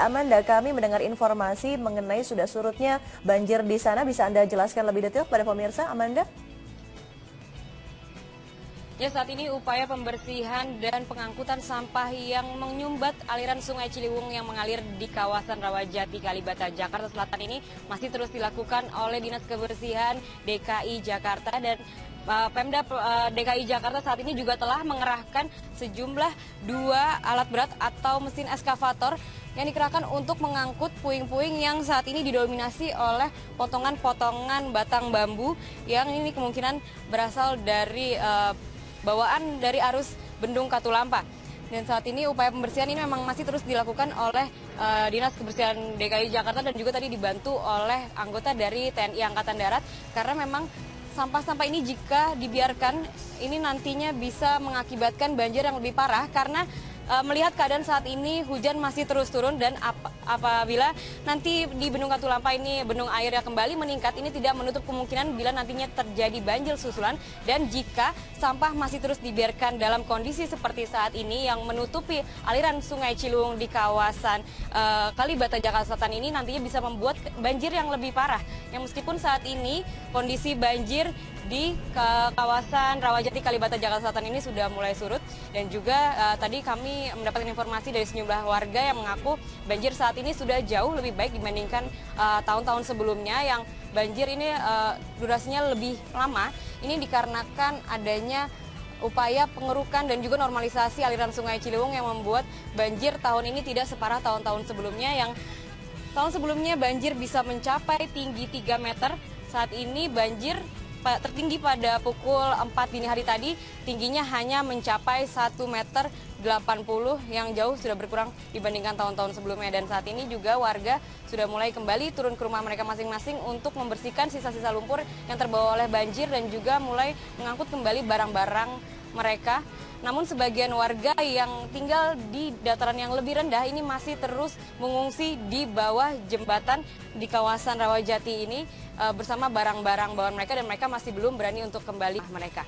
Amanda, kami mendengar informasi mengenai sudah surutnya banjir di sana. Bisa Anda jelaskan lebih detail kepada pemirsa, Amanda? Ya, saat ini upaya pembersihan dan pengangkutan sampah yang menyumbat aliran Sungai Ciliwung yang mengalir di kawasan Rawajati, Kalibata, Jakarta Selatan ini masih terus dilakukan oleh Dinas Kebersihan DKI Jakarta, dan Pemda DKI Jakarta saat ini juga telah mengerahkan sejumlah 2 alat berat atau mesin eskavator yang dikerahkan untuk mengangkut puing-puing yang saat ini didominasi oleh potongan-potongan batang bambu yang ini kemungkinan berasal dari bawaan dari arus Bendung Katulampa. Dan saat ini upaya pembersihan ini memang masih terus dilakukan oleh Dinas Kebersihan DKI Jakarta dan juga tadi dibantu oleh anggota dari TNI Angkatan Darat, karena memang sampah-sampah ini jika dibiarkan ini nantinya bisa mengakibatkan banjir yang lebih parah, karena melihat keadaan saat ini hujan masih terus turun, dan apabila nanti di Bendung Katulampa ini bendung airnya kembali meningkat, ini tidak menutup kemungkinan bila nantinya terjadi banjir susulan. Dan jika sampah masih terus dibiarkan dalam kondisi seperti saat ini yang menutupi aliran Sungai Ciliwung di kawasan Kalibata, Jakarta Selatan ini, nantinya bisa membuat banjir yang lebih parah. Yang meskipun saat ini kondisi banjir di kawasan Rawajati, Kalibata, Jakarta Selatan ini sudah mulai surut, dan juga tadi kami mendapatkan informasi dari sejumlah warga yang mengaku banjir saat ini sudah jauh lebih baik dibandingkan tahun-tahun sebelumnya yang banjir ini durasinya lebih lama. Ini dikarenakan adanya upaya pengerukan dan juga normalisasi aliran Sungai Ciliwung yang membuat banjir tahun ini tidak separah tahun-tahun sebelumnya, yang tahun sebelumnya banjir bisa mencapai tinggi 3 meter. Saat ini banjir tertinggi pada pukul 4 dini hari tadi, tingginya hanya mencapai 1,80 meter, yang jauh sudah berkurang dibandingkan tahun-tahun sebelumnya. Dan saat ini juga warga sudah mulai kembali turun ke rumah mereka masing-masing untuk membersihkan sisa-sisa lumpur yang terbawa oleh banjir dan juga mulai mengangkut kembali barang-barang mereka. Namun sebagian warga yang tinggal di dataran yang lebih rendah ini masih terus mengungsi di bawah jembatan di kawasan Rawajati ini bersama barang-barang bawaan mereka, dan mereka masih belum berani untuk kembali mereka.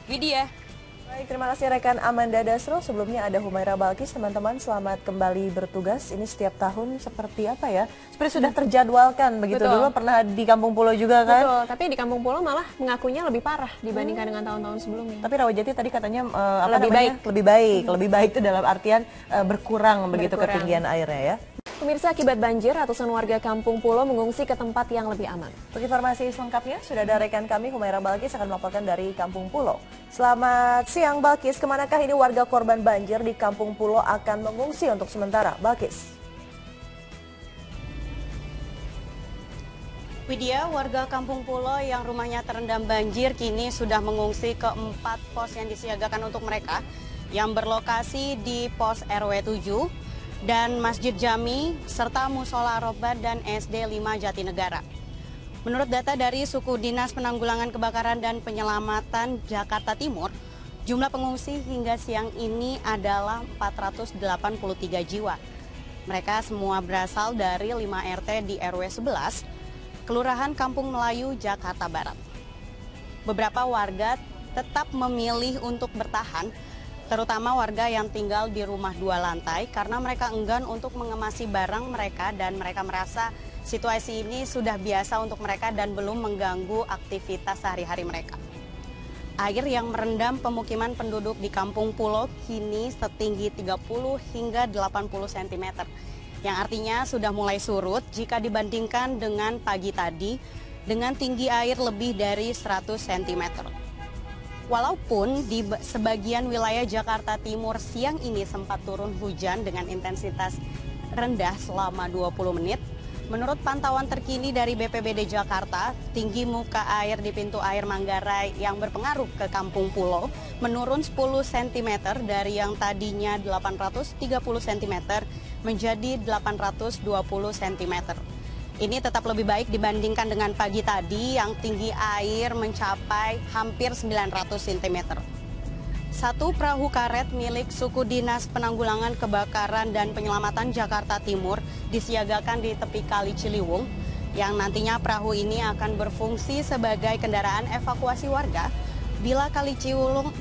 Widya. Baik, terima kasih rekan Amanda Dasro. Sebelumnya ada Humaira Balkis. Teman-teman, selamat kembali bertugas. Ini setiap tahun seperti apa ya? Seperti sudah terjadwalkan begitu. Betul. Dulu pernah di Kampung Pulo juga kan? Betul, tapi di Kampung Pulo malah mengakunya lebih parah dibandingkan dengan tahun-tahun sebelumnya. Tapi Rawajati tadi katanya Lebih baik. Lebih baik. Lebih baik itu dalam artian berkurang begitu ketinggian airnya ya. Pemirsa, akibat banjir, ratusan warga Kampung Pulo mengungsi ke tempat yang lebih aman. Untuk informasi selengkapnya, sudah ada rekan kami Humaira Balkis akan melaporkan dari Kampung Pulo. Selamat siang Balkis, kemanakah ini warga korban banjir di Kampung Pulo akan mengungsi untuk sementara? Balkis. Widya, warga Kampung Pulo yang rumahnya terendam banjir kini sudah mengungsi ke 4 pos yang disiagakan untuk mereka, yang berlokasi di pos RW 7, dan Masjid Jami, serta Musola Robat dan SD 5 Jatinegara. Menurut data dari Suku Dinas Penanggulangan Kebakaran dan Penyelamatan Jakarta Timur, jumlah pengungsi hingga siang ini adalah 483 jiwa. Mereka semua berasal dari 5 RT di RW 11, Kelurahan Kampung Melayu, Jakarta Barat. Beberapa warga tetap memilih untuk bertahan, terutama warga yang tinggal di rumah 2 lantai, karena mereka enggan untuk mengemasi barang mereka dan mereka merasa situasi ini sudah biasa untuk mereka dan belum mengganggu aktivitas sehari-hari mereka. Air yang merendam pemukiman penduduk di Kampung Pulo kini setinggi 30 hingga 80 cm, yang artinya sudah mulai surut jika dibandingkan dengan pagi tadi dengan tinggi air lebih dari 100 cm. Walaupun di sebagian wilayah Jakarta Timur siang ini sempat turun hujan dengan intensitas rendah selama 20 menit, menurut pantauan terkini dari BPBD Jakarta, tinggi muka air di pintu air Manggarai yang berpengaruh ke Kampung Pulo menurun 10 cm dari yang tadinya 830 cm menjadi 820 cm. Ini tetap lebih baik dibandingkan dengan pagi tadi yang tinggi air mencapai hampir 900 cm. Satu perahu karet milik Suku Dinas Penanggulangan Kebakaran dan Penyelamatan Jakarta Timur disiagakan di tepi Kali Ciliwung, yang nantinya perahu ini akan berfungsi sebagai kendaraan evakuasi warga bila Kali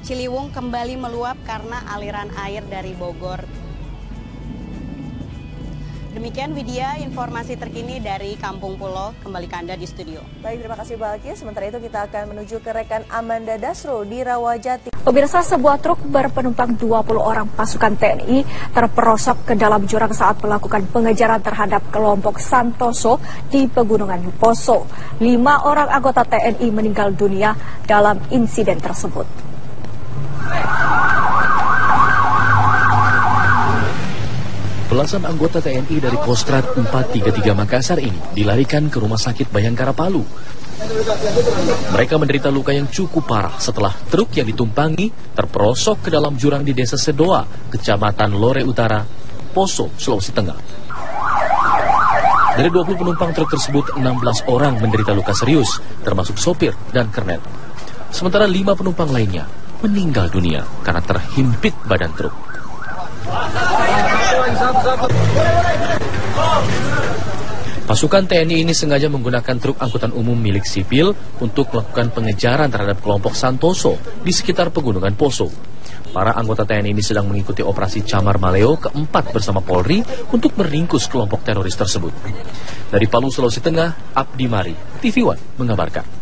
Ciliwung kembali meluap karena aliran air dari Bogor Demikian Widya, informasi terkini dari Kampung Pulo. Kembali ke Anda di studio. Baik, terima kasih Balkis. Sementara itu kita akan menuju ke rekan Amanda Dasro di Rawajati. Pemirsa, sebuah truk berpenumpang 20 orang pasukan TNI terperosok ke dalam jurang saat melakukan pengejaran terhadap kelompok Santoso di Pegunungan Poso. 5 orang anggota TNI meninggal dunia dalam insiden tersebut. Belasan anggota TNI dari Kostrad 433 Makassar ini dilarikan ke Rumah Sakit Bayangkara Palu. Mereka menderita luka yang cukup parah setelah truk yang ditumpangi terperosok ke dalam jurang di Desa Sedoa, Kecamatan Lore Utara, Poso, Sulawesi Tengah. Dari 20 penumpang truk tersebut, 16 orang menderita luka serius, termasuk sopir dan kernet. Sementara 5 penumpang lainnya meninggal dunia karena terhimpit badan truk. Pasukan TNI ini sengaja menggunakan truk angkutan umum milik sipil untuk melakukan pengejaran terhadap kelompok Santoso di sekitar Pegunungan Poso. Para anggota TNI ini sedang mengikuti operasi Camar Maleo keempat bersama Polri untuk meringkus kelompok teroris tersebut. Dari Palu, Sulawesi Tengah, Abdi Mari, TV One mengabarkan.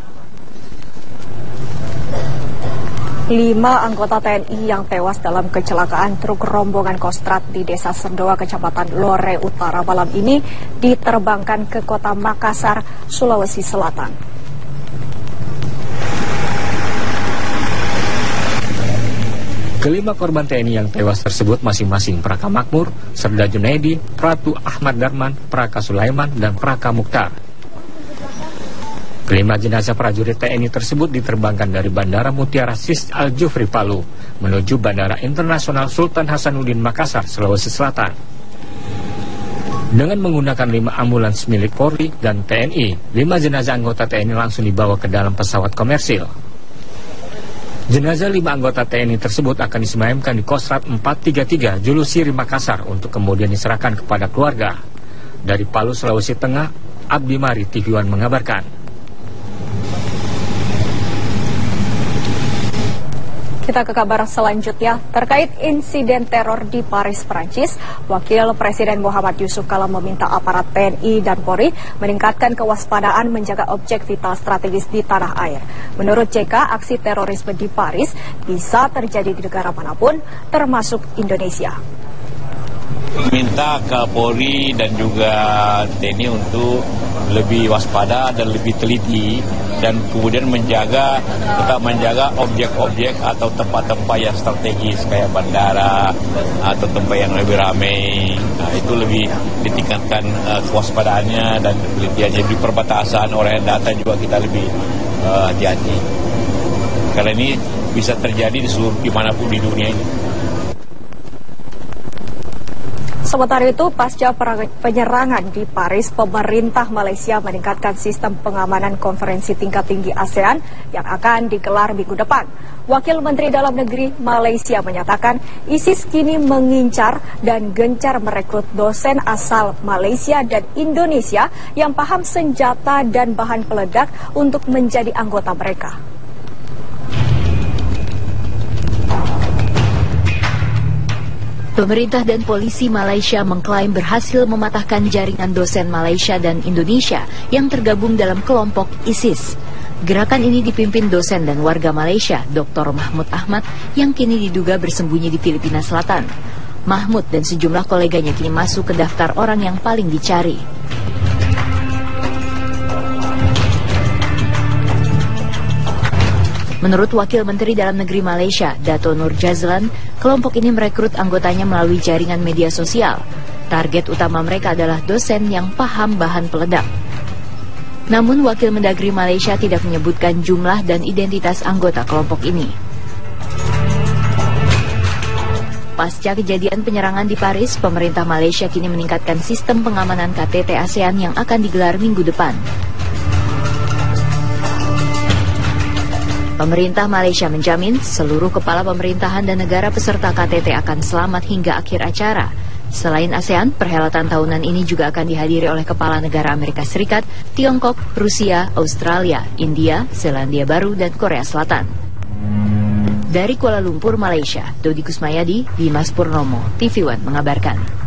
5 anggota TNI yang tewas dalam kecelakaan truk rombongan Kostrad di Desa Sendoa, Kecamatan Lore Utara malam ini diterbangkan ke kota Makassar, Sulawesi Selatan. Kelima korban TNI yang tewas tersebut masing-masing Praka Makmur, Serda Junaidi, Pratu Ahmad Darman, Praka Sulaiman, dan Praka Mukhtar. Kelima jenazah prajurit TNI tersebut diterbangkan dari Bandara Mutiara Sis Al Jufri Palu menuju Bandara Internasional Sultan Hasanuddin Makassar, Sulawesi Selatan. Dengan menggunakan 5 ambulans milik Polri dan TNI, 5 jenazah anggota TNI langsung dibawa ke dalam pesawat komersil. Jenazah 5 anggota TNI tersebut akan disemayamkan di Kostrad 433 Julusiri Makassar untuk kemudian diserahkan kepada keluarga. Dari Palu, Sulawesi Tengah, Abdi Mari, TV One mengabarkan. Kita ke kabar selanjutnya, terkait insiden teror di Paris, Prancis, Wakil Presiden Muhammad Yusuf Kala meminta aparat TNI dan Polri meningkatkan kewaspadaan menjaga objek vital strategis di tanah air. Menurut JK, aksi terorisme di Paris bisa terjadi di negara manapun, termasuk Indonesia. Minta ke Polri dan juga TNI untuk lebih waspada dan lebih teliti dan kemudian tetap menjaga objek-objek atau tempat-tempat yang strategis kayak bandara atau tempat yang lebih ramai. Nah, itu lebih ditingkatkan kewaspadaannya dan telitiannya di perbatasan orang yang datang juga kita lebih hati-hati. Karena ini bisa terjadi di seluruh dimanapun di dunia ini. Sementara itu, pasca penyerangan di Paris, pemerintah Malaysia meningkatkan sistem pengamanan konferensi tingkat tinggi ASEAN yang akan digelar minggu depan. Wakil Menteri Dalam Negeri Malaysia menyatakan ISIS kini mengincar dan gencar merekrut dosen asal Malaysia dan Indonesia yang paham senjata dan bahan peledak untuk menjadi anggota mereka. Pemerintah dan polisi Malaysia mengklaim berhasil mematahkan jaringan dosen Malaysia dan Indonesia yang tergabung dalam kelompok ISIS. Gerakan ini dipimpin dosen dan warga Malaysia, Dr. Mahmud Ahmad, yang kini diduga bersembunyi di Filipina Selatan. Mahmud dan sejumlah koleganya kini masuk ke daftar orang yang paling dicari. Menurut Wakil Menteri Dalam Negeri Malaysia, Dato Nur Jazlan, kelompok ini merekrut anggotanya melalui jaringan media sosial. Target utama mereka adalah dosen yang paham bahan peledak. Namun Wakil Mendagri Malaysia tidak menyebutkan jumlah dan identitas anggota kelompok ini. Pasca kejadian penyerangan di Paris, pemerintah Malaysia kini meningkatkan sistem pengamanan KTT ASEAN yang akan digelar minggu depan. Pemerintah Malaysia menjamin seluruh kepala pemerintahan dan negara peserta KTT akan selamat hingga akhir acara. Selain ASEAN, perhelatan tahunan ini juga akan dihadiri oleh kepala negara Amerika Serikat, Tiongkok, Rusia, Australia, India, Selandia Baru, dan Korea Selatan. Dari Kuala Lumpur, Malaysia, Dodi Kusmayadi, Dimas Purnomo, TV One mengabarkan.